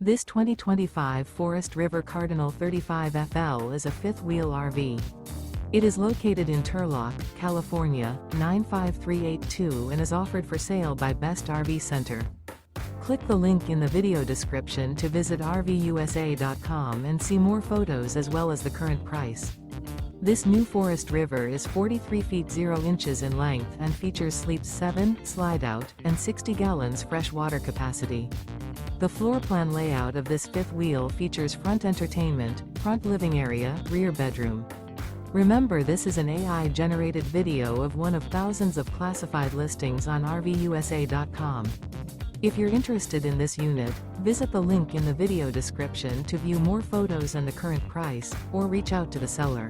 This 2025 Forest River Cardinal 35FL is a fifth-wheel RV. It is located in Turlock, California, 95382 and is offered for sale by Best RV Center. Click the link in the video description to visit RVUSA.com and see more photos as well as the current price. This new Forest River is 43 feet 0 inches in length and features sleeps 7, Slideout, and 60 gallons fresh water capacity. The floor plan layout of this fifth wheel features front entertainment, front living area, rear bedroom. Remember, this is an AI-generated video of one of thousands of classified listings on RVUSA.com. If you're interested in this unit, visit the link in the video description to view more photos and the current price, or reach out to the seller.